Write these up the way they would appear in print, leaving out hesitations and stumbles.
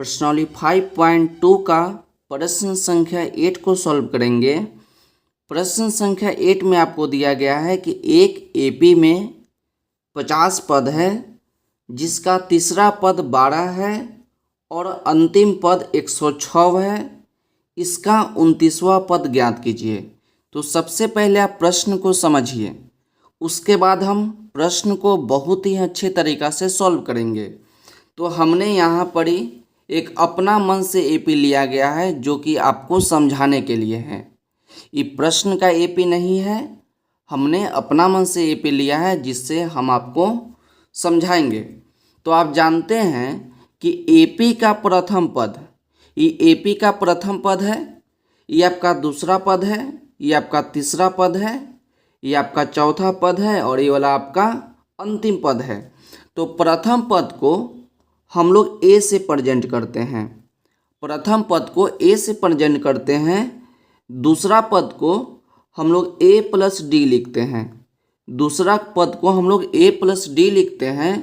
प्रश्नावली 5.2 का प्रश्न संख्या 8 को सॉल्व करेंगे। प्रश्न संख्या 8 में आपको दिया गया है कि एक एपी में 50 पद है जिसका तीसरा पद 12 है और अंतिम पद 106 है। इसका 29वां पद ज्ञात कीजिए। तो सबसे पहले आप प्रश्न को समझिए, उसके बाद हम प्रश्न को बहुत ही अच्छे तरीक़ा से सॉल्व करेंगे। तो हमने यहाँ पर ही एक अपना मन से एपी लिया गया है जो कि आपको समझाने के लिए है। ये प्रश्न का एपी नहीं है, हमने अपना मन से एपी लिया है जिससे हम आपको समझाएंगे। तो आप जानते हैं कि एपी का प्रथम पद, ये एपी का प्रथम पद है, ये आपका दूसरा पद है, ये आपका तीसरा पद है, ये आपका चौथा पद है और ये वाला आपका अंतिम पद है। तो प्रथम पद को हम लोग ए से प्रेजेंट करते हैं, प्रथम पद को ए से प्रेजेंट करते हैं। दूसरा पद को हम लोग ए प्लस डी लिखते हैं, दूसरा पद को हम लोग ए प्लस डी लिखते हैं।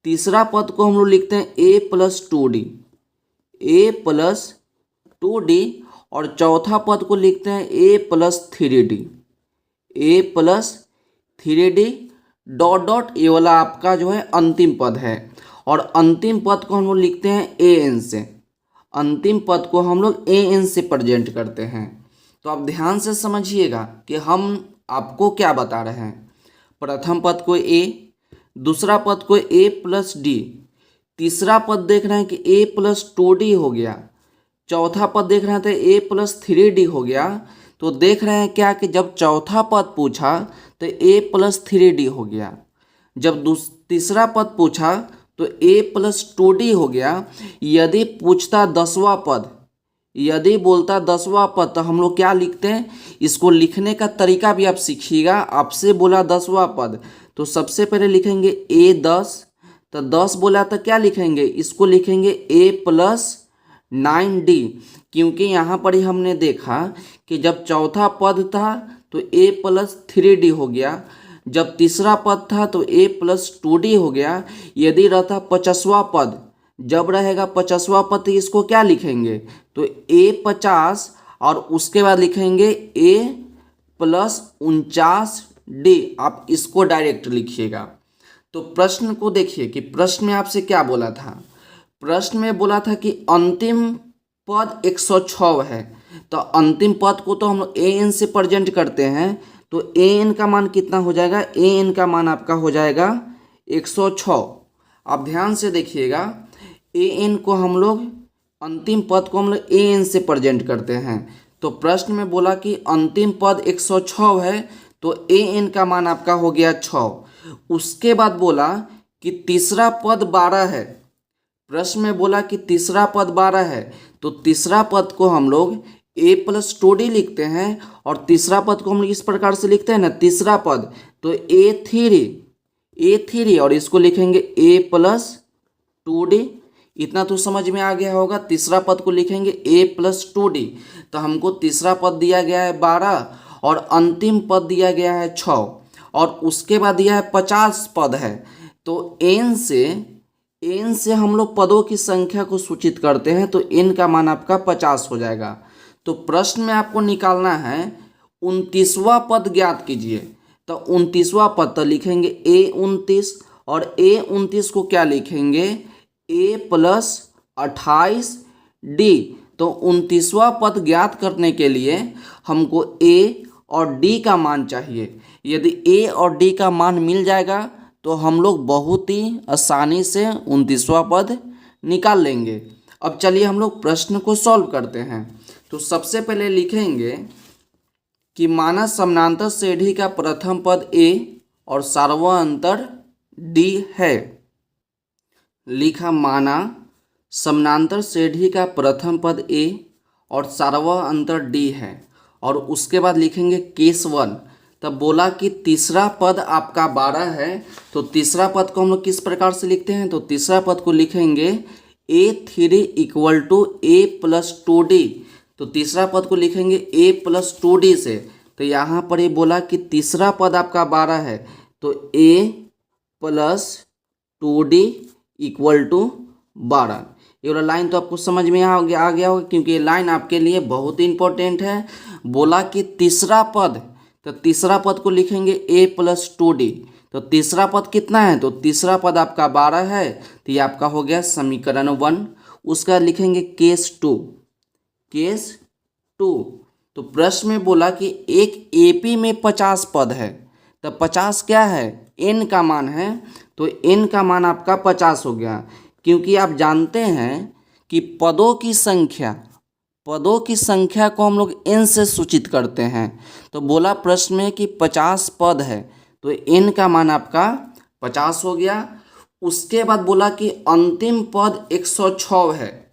तीसरा पद को हम लोग लिखते हैं ए प्लस 2d, ए प्लस 2d और चौथा पद को लिखते हैं ए प्लस 3d, ए प्लस 3d डॉट डॉट। ये वाला आपका जो है अंतिम पद है और अंतिम पद को हम लोग लिखते हैं ए एन से, अंतिम पद को हम लोग ए एन से प्रेजेंट करते हैं। तो आप ध्यान से समझिएगा कि हम आपको क्या बता रहे हैं। प्रथम पद को ए, दूसरा पद को ए प्लस डी, तीसरा पद देख रहे हैं कि ए प्लस 2d हो गया, चौथा पद देख रहे थे ए प्लस 3d हो गया। तो देख रहे हैं क्या कि जब चौथा पद पूछा तो ए प्लस 3d हो गया, जब तीसरा पद पूछा तो ए प्लस 2d हो गया। यदि पूछता 10वां पद, यदि बोलता 10वां पद तो हम लोग क्या लिखते हैं, इसको लिखने का तरीका भी आप सीखिएगा। आपसे बोला 10वां पद तो सबसे पहले लिखेंगे ए 10, तो 10 बोला तो क्या लिखेंगे, इसको लिखेंगे ए प्लस 9d, क्योंकि यहाँ पर ही हमने देखा कि जब चौथा पद था तो ए प्लस 3d हो गया, जब तीसरा पद था तो ए प्लस 2d हो गया। यदि रहता 50वां पद, जब रहेगा 50वां पद तो इसको क्या लिखेंगे, तो ए 50 और उसके बाद लिखेंगे ए प्लस 49d। आप इसको डायरेक्ट लिखिएगा। तो प्रश्न को देखिए कि प्रश्न में आपसे क्या बोला था। प्रश्न में बोला था कि अंतिम पद 106 है, तो अंतिम पद को तो हम लोग ए एन से प्रेजेंट करते हैं। तो ए एन का मान कितना हो जाएगा, ए एन का मान आपका हो जाएगा 106। आप ध्यान से देखिएगा, ए एन को हम लोग, अंतिम पद को हम लोग ए एन से प्रेजेंट करते हैं। तो प्रश्न में बोला कि अंतिम पद 106 है, तो ए एन का मान आपका हो गया 6। उसके बाद बोला कि तीसरा पद 12 है, प्रश्न में बोला कि तीसरा पद 12 है, तो तीसरा पद को हम लोग ए प्लस 2d लिखते हैं और तीसरा पद को हम लोग इस प्रकार से लिखते हैं ना, तीसरा पद तो ए थ्री और इसको लिखेंगे ए प्लस 2d। इतना तो समझ में आ गया होगा। तीसरा पद को लिखेंगे ए प्लस 2d, तो हमको तीसरा पद दिया गया है 12 और अंतिम पद दिया गया है 6 और उसके बाद दिया है 50 पद है। तो एन से हम लोग पदों की संख्या को सूचित करते हैं, तो एन का मान आपका 50 हो जाएगा। तो प्रश्न में आपको निकालना है 29वां पद ज्ञात कीजिए। तो 29वां पद तो लिखेंगे ए 29 और ए 29 को क्या लिखेंगे, ए प्लस 28d। तो 29वां पद ज्ञात करने के लिए हमको ए और डी का मान चाहिए। यदि ए और डी का मान मिल जाएगा तो हम लोग बहुत ही आसानी से 29वां पद निकाल लेंगे। अब चलिए हम लोग प्रश्न को सॉल्व करते हैं। तो सबसे पहले लिखेंगे कि माना समानांतर श्रेणी का प्रथम पद ए और सार्वअंतर डी है। लिखा माना समानांतर श्रेणी का प्रथम पद ए और सार्वअंतर डी है, और उसके बाद लिखेंगे केस 1। तब बोला कि तीसरा पद आपका 12 है, तो तीसरा पद को हम लोग किस प्रकार से लिखते हैं, तो तीसरा पद को लिखेंगे A3 equal to A plus 2d। तो तीसरा पद को लिखेंगे ए प्लस 2d से। तो यहाँ पर ये बोला कि तीसरा पद आपका 12 है, तो ए प्लस 2d इक्वल टू 12। ये वाला लाइन तो आपको समझ में आ गया होगा, क्योंकि ये लाइन आपके लिए बहुत ही इंपॉर्टेंट है। बोला कि तीसरा पद, तो तीसरा पद को लिखेंगे a+2d। तो तीसरा पद कितना है, तो तीसरा पद आपका 12 है, तो ये आपका हो गया समीकरण 1। उसका लिखेंगे केस 2। तो प्रश्न में बोला कि एक एपी में 50 पद है, तो 50 क्या है, n का मान है, तो n का मान आपका 50 हो गया। क्योंकि आप जानते हैं कि पदों की संख्या को हम लोग n से सूचित करते हैं। तो बोला प्रश्न में कि 50 पद है, तो n का मान आपका 50 हो गया। उसके बाद बोला कि अंतिम पद 106 है,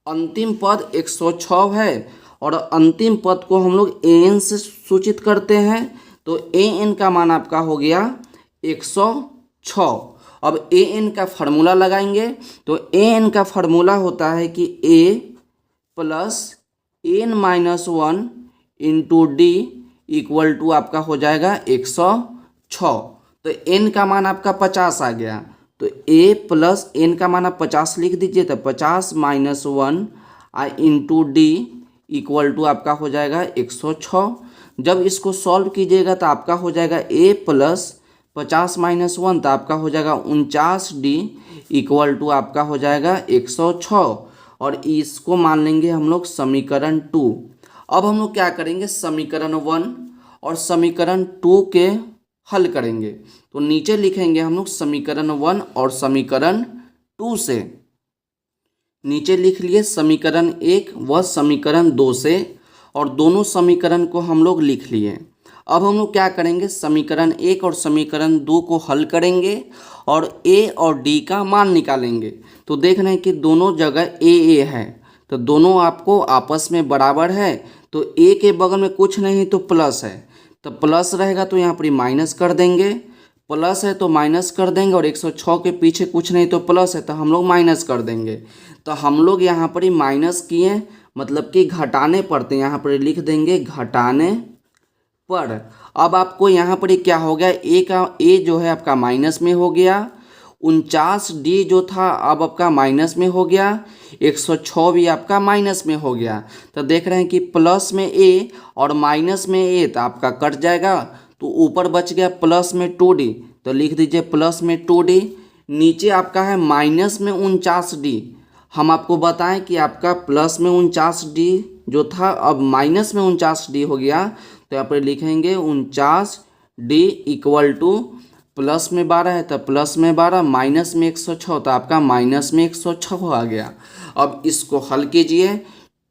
अंतिम पद 106 है, और अंतिम पद को हम लोग an से सूचित करते हैं, तो an का मान आपका हो गया 106। अब an का फार्मूला लगाएंगे, तो an का फार्मूला होता है कि a+n-1 into d equal to आपका हो जाएगा 106। तो n का मान आपका 50 आ गया, तो a+n का मान आप 50 लिख दीजिए, तो 50 - 1 इंटू d इक्वल टू आपका हो जाएगा 106। जब इसको सॉल्व कीजिएगा तो आपका हो जाएगा a+50 - 1, तो आपका हो जाएगा 49d इक्वल टू आपका हो जाएगा 106, और इसको मान लेंगे हम लोग समीकरण 2। अब हम लोग क्या करेंगे, समीकरण 1 और समीकरण 2 के हल करेंगे। तो नीचे लिखेंगे हम लोग समीकरण 1 और समीकरण 2 से। नीचे लिख लिए समीकरण 1 व समीकरण 2 से, और दोनों समीकरण को हम लोग लिख लिए। अब हम लोग क्या करेंगे, समीकरण 1 और समीकरण 2 को हल करेंगे और a और d का मान निकालेंगे। तो देख रहे हैं कि दोनों जगह a है, तो दोनों आपको आपस में बराबर है। तो a के बगल में कुछ नहीं तो प्लस है, तो प्लस रहेगा तो यहाँ पर माइनस कर देंगे, प्लस है तो माइनस कर देंगे, और 106 के पीछे कुछ नहीं तो प्लस है, तो हम लोग माइनस कर देंगे। तो हम लोग यहाँ पर ही माइनस किए, मतलब कि घटाने पड़ते हैं, यहाँ पर लिख देंगे घटाने पर। अब आपको यहाँ पर क्या हो गया, ए जो है आपका माइनस में हो गया, 49d जो था अब आपका माइनस में हो गया, 106 भी आपका माइनस में हो गया। तो देख रहे हैं कि प्लस में a और माइनस में a, तो आपका कट जाएगा, तो ऊपर बच गया प्लस में 2d, तो लिख दीजिए प्लस में 2d। नीचे आपका है माइनस में 49d। हम आपको बताएं कि आपका प्लस में 49d जो था अब माइनस में 49d हो गया, तो यहाँ पर लिखेंगे 49d इक्वल टू प्लस में 12 है, तो प्लस में 12 माइनस में 106, तो आपका माइनस में 106 आ गया। अब इसको हल कीजिए,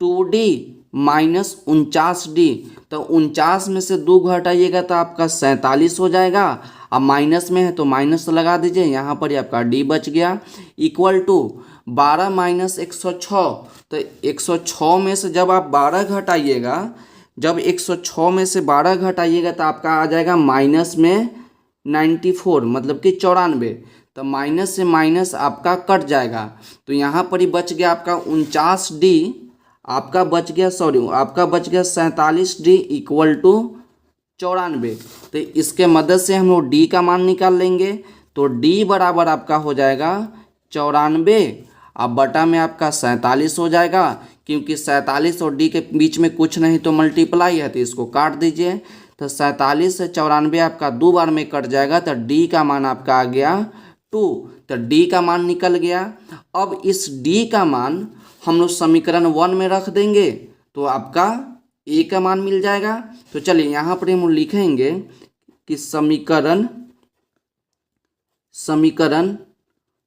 2d माइनस 49d, तो 49 में से 2 घटाइएगा तो आपका 47 हो जाएगा। अब माइनस में है तो माइनस लगा दीजिए, यहाँ पर ही आपका d बच गया, इक्वल टू 12 माइनस 106। तो 106 में से जब आप 12 घटाइएगा, जब 106 में से 12 घटाइएगा तो आपका आ जाएगा माइनस में 94, मतलब कि 94। तो माइनस से माइनस आपका कट जाएगा, तो यहाँ पर ही बच गया आपका 49d, आपका बच गया 47d इक्वल टू 94। तो इसके मदद से हम लोग d का मान निकाल लेंगे। तो d बराबर आपका हो जाएगा 94, अब बटा में आपका 47 हो जाएगा, क्योंकि 47 और d के बीच में कुछ नहीं तो मल्टीप्लाई है, तो इसको काट दीजिए। तो 47 से 94 आपका 2 बार में कट जाएगा, तो d का मान आपका आ गया 2। तो d का मान निकल गया। अब इस d का मान हम लोग समीकरण 1 में रख देंगे, तो आपका a का मान मिल जाएगा। तो चलिए यहाँ पर हम लिखेंगे कि समीकरण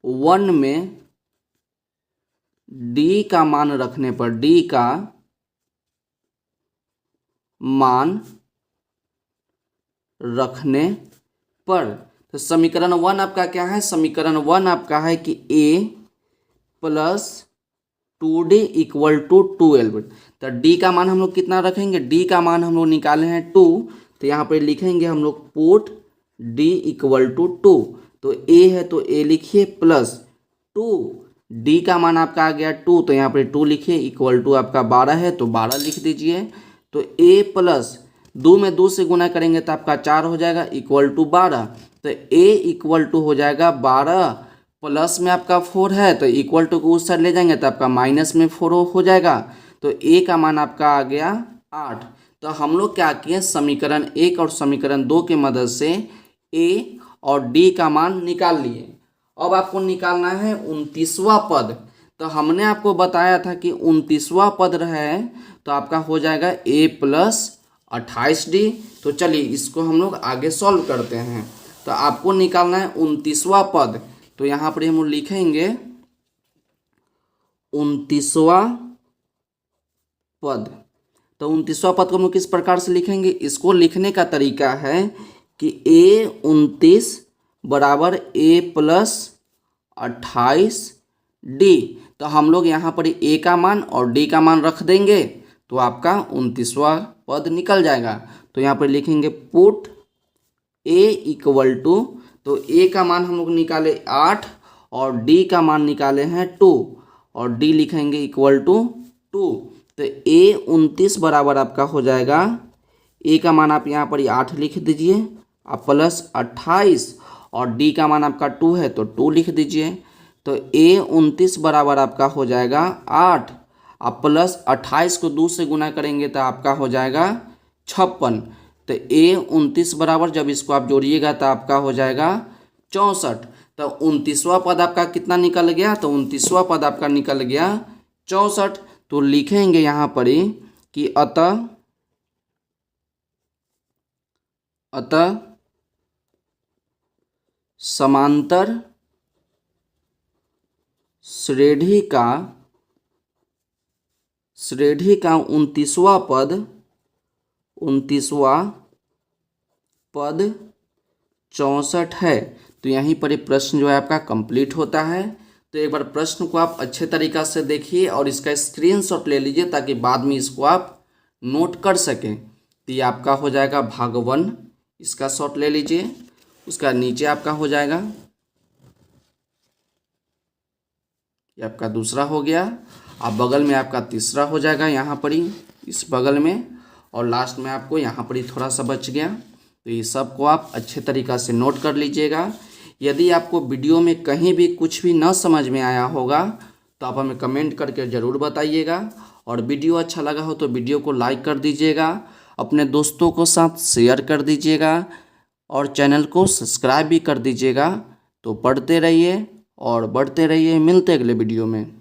1 में d का मान रखने पर, d का मान रखने पर, तो समीकरण 1 आपका क्या है, समीकरण 1 आपका है कि a+2d इक्वल टू 12। तो d का मान हम लोग कितना रखेंगे, d का मान हम लोग निकाले हैं 2, तो यहाँ पर लिखेंगे हम लोग पुट d इक्वल टू 2। तो a है तो a लिखिए प्लस 2, d का मान आपका आ गया 2, तो यहाँ पर 2 लिखिए, इक्वल टू आपका 12 है तो 12 लिख दीजिए। तो a प्लस 2 में 2 से गुना करेंगे तो आपका 4 हो जाएगा, इक्वल टू 12। तो a इक्वल टू हो जाएगा 12 प्लस में आपका 4 है तो इक्वल टू को उस साइड ले जाएंगे तो आपका माइनस में 4 हो जाएगा। तो ए का मान आपका आ गया 8। तो हम लोग क्या किए, समीकरण 1 और समीकरण 2 की मदद से ए और डी का मान निकाल लिए। अब आपको निकालना है 29वां पद। तो हमने आपको बताया था कि 29वां पद रहे तो आपका हो जाएगा a प्लस 28d। तो चलिए इसको हम लोग आगे सॉल्व करते हैं। तो आपको निकालना है 29वां पद। तो यहाँ पर हम लिखेंगे 29वां पद। तो 29वां पद को हम लोग किस प्रकार से लिखेंगे, इसको लिखने का तरीका है कि a29 बराबर a प्लस 28d। तो हम लोग यहाँ पर a का मान और d का मान रख देंगे तो आपका 29वां पद निकल जाएगा। तो यहाँ पर लिखेंगे पुट a इक्वल टू, तो a का मान हम लोग निकाले 8 और d का मान निकाले हैं 2 और d लिखेंगे इक्वल टू 2। तो a29 बराबर आपका हो जाएगा, a का मान आप यहाँ पर 8 लिख दीजिए आप प्लस 28 और d का मान आपका 2 है तो 2 लिख दीजिए। तो a29 बराबर आपका हो जाएगा 8 आप प्लस 28 को 2 से गुना करेंगे तो आपका हो जाएगा 56। तो a29 बराबर जब इसको आप जोड़िएगा तो आपका हो जाएगा 64। तो 29वां पद आपका कितना निकल गया, तो 29वां पद आपका निकल गया 64। तो लिखेंगे यहाँ पर ही कि अतः समांतर श्रेणी का 29वां पद 64 है। तो यहीं पर ये प्रश्न जो है आपका कंप्लीट होता है। तो एक बार प्रश्न को आप अच्छे तरीक़ा से देखिए और इसका स्क्रीनशॉट ले लीजिए ताकि बाद में इसको आप नोट कर सकें। तो ये आपका हो जाएगा भाग 1, इसका शॉट ले लीजिए। उसका नीचे आपका हो जाएगा, ये आपका दूसरा हो गया। अब बगल में आपका तीसरा हो जाएगा यहाँ पर ही इस बगल में, और लास्ट में आपको यहाँ पर ही थोड़ा सा बच गया। तो ये सब को आप अच्छे तरीक़ा से नोट कर लीजिएगा। यदि आपको वीडियो में कहीं भी कुछ भी न समझ में आया होगा तो आप हमें कमेंट करके ज़रूर बताइएगा। और वीडियो अच्छा लगा हो तो वीडियो को लाइक कर दीजिएगा, अपने दोस्तों को साथ शेयर कर दीजिएगा और चैनल को सब्सक्राइब भी कर दीजिएगा। तो पढ़ते रहिए और बढ़ते रहिए। मिलते अगले वीडियो में।